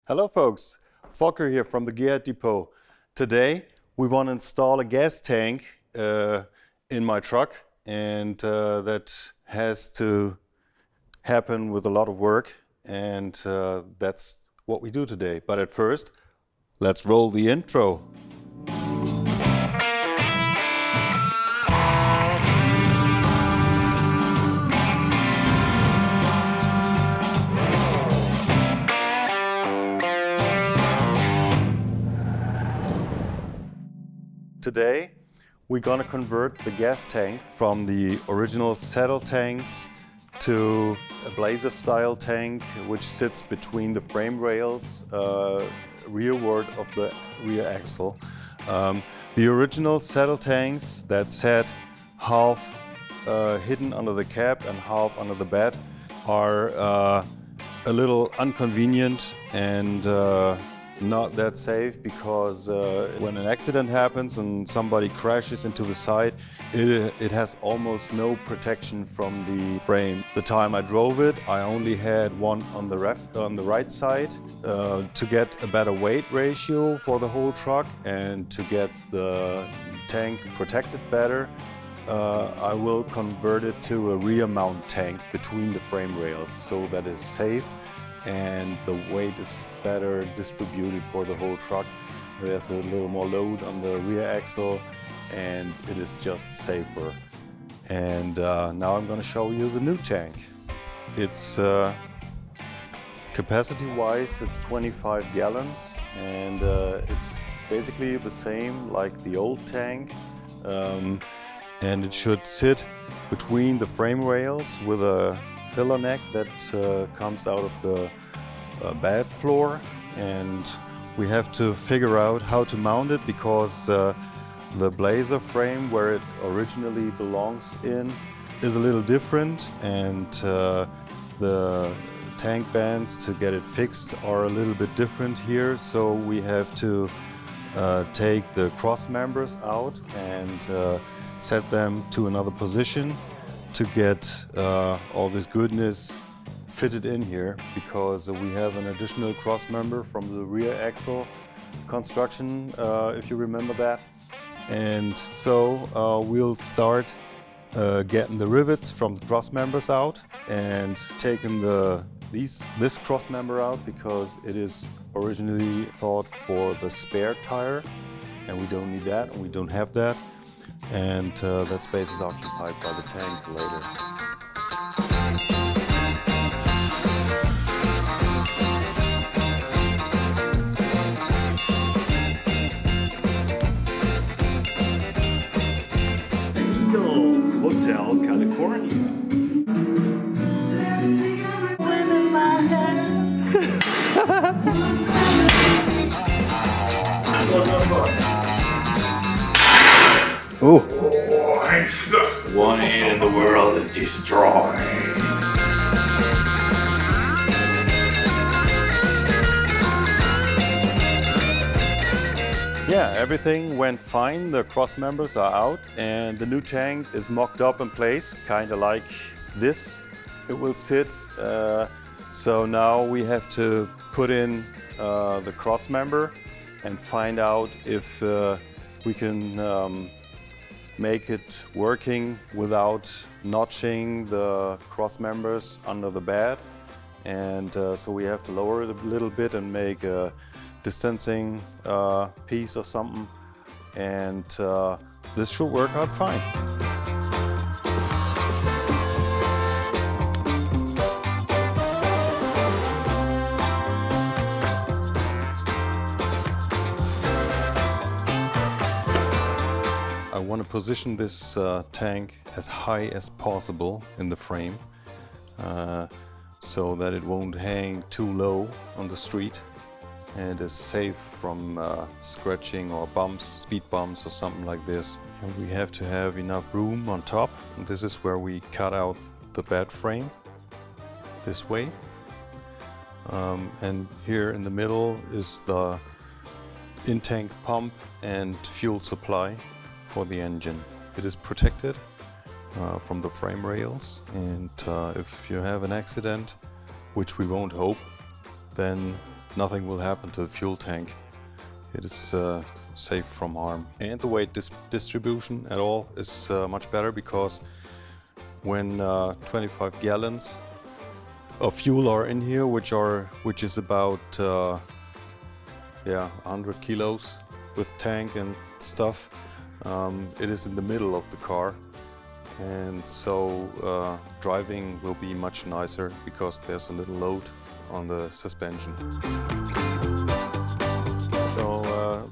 Hello folks, Fokker here from the Gear Depot. Today we want to install a gas tank in my truck, and that has to happen with a lot of work, and that's what we do today. But at first, let's roll the intro. Today we're going to convert the gas tank from the original saddle tanks to a blazer style tank which sits between the frame rails rearward of the rear axle. The original saddle tanks that sat half hidden under the cab and half under the bed are a little inconvenient and not that safe, because when an accident happens and somebody crashes into the side, it has almost no protection from the frame. The time I drove it, I only had one on the right side. To get a better weight ratio for the whole truck and to get the tank protected better, I will convert it to a rear mount tank between the frame rails, so that is safe and the weight is better distributed for the whole truck. There's a little more load on the rear axle and it is just safer. And now I'm going to show you the new tank. It's capacity-wise, it's 25 gallons, and it's basically the same like the old tank. And it should sit between the frame rails with a filler neck that comes out of the bed floor, and we have to figure out how to mount it, because the blazer frame where it originally belongs in is a little different, and the tank bands to get it fixed are a little bit different here, so we have to take the cross members out and set them to another position to get all this goodness fitted in here, because we have an additional cross member from the rear axle construction, if you remember that. And so we'll start getting the rivets from the cross members out and taking this cross member out, because it is originally thought for the spare tire, and we don't need that, and we don't have that. And that space is occupied by the tank later. Eagles Hotel, California. Oh, 1 8 in the world is destroyed. Yeah, everything went fine. The cross members are out and the new tank is mocked up in place, kind of like this. It will sit. So now we have to put in the cross member and find out if we can make it working without notching the cross members under the bed. And so we have to lower it a little bit and make a distancing piece or something, and this should work out fine. I want to position this tank as high as possible in the frame, so that it won't hang too low on the street and is safe from scratching or bumps, speed bumps or something like this. And we have to have enough room on top. And this is where we cut out the bed frame this way. And here in the middle is the in-tank pump and fuel supply for the engine. It is protected from the frame rails, and if you have an accident, which we won't hope, then nothing will happen to the fuel tank. It is safe from harm. And the weight distribution at all is much better, because when 25 gallons of fuel are in here, which is about 100 kilos with tank and stuff, it is in the middle of the car, and so driving will be much nicer because there's a little load on the suspension. So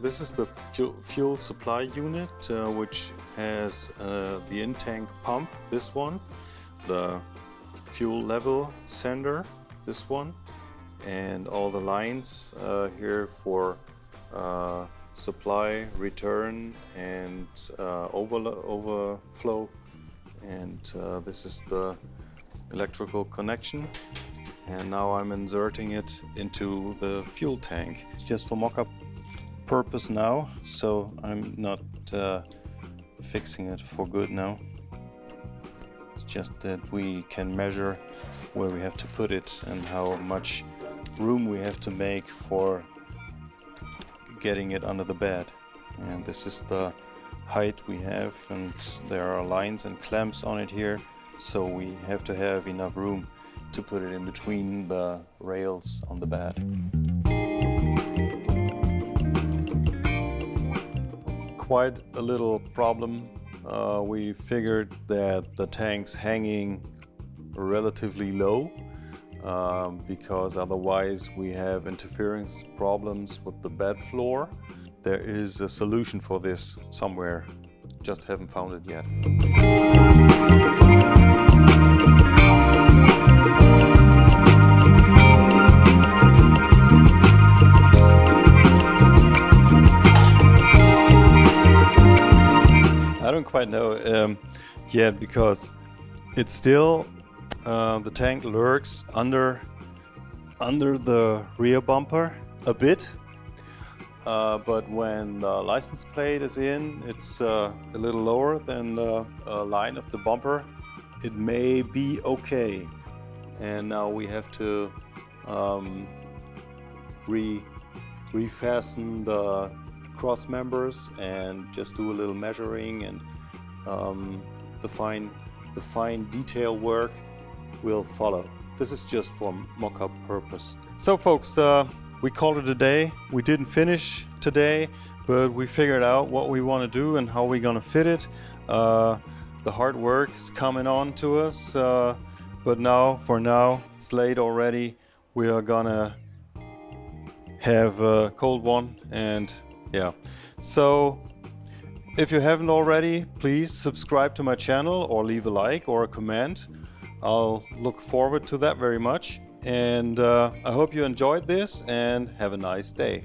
this is the fuel supply unit, which has the in-tank pump, this one, the fuel level sender, this one, and all the lines here for supply, return, and overflow. And this is the electrical connection. And now I'm inserting it into the fuel tank. It's just for mock-up purpose now, so I'm not fixing it for good now. It's just that we can measure where we have to put it and how much room we have to make for getting it under the bed. And this is the height we have, and there are lines and clamps on it here, so we have to have enough room to put it in between the rails on the bed. Quite a little problem. We figured that the tank's hanging relatively low, because otherwise we have interference problems with the bed floor. There is a solution for this somewhere, just haven't found it yet. I don't quite know yet, because it's still the tank lurks under the rear bumper a bit, but when the license plate is in, it's a little lower than the line of the bumper. It may be okay, and now we have to refasten the cross members and just do a little measuring, and the fine detail work will follow. This is just for mock-up purpose. So folks, we called it a day. We didn't finish today, but we figured out what we want to do and how we're gonna fit it. The hard work is coming on to us, but for now, it's late already. We are gonna have a cold one, and yeah. So if you haven't already, please subscribe to my channel or leave a like or a comment. I'll look forward to that very much. And I hope you enjoyed this, and have a nice day.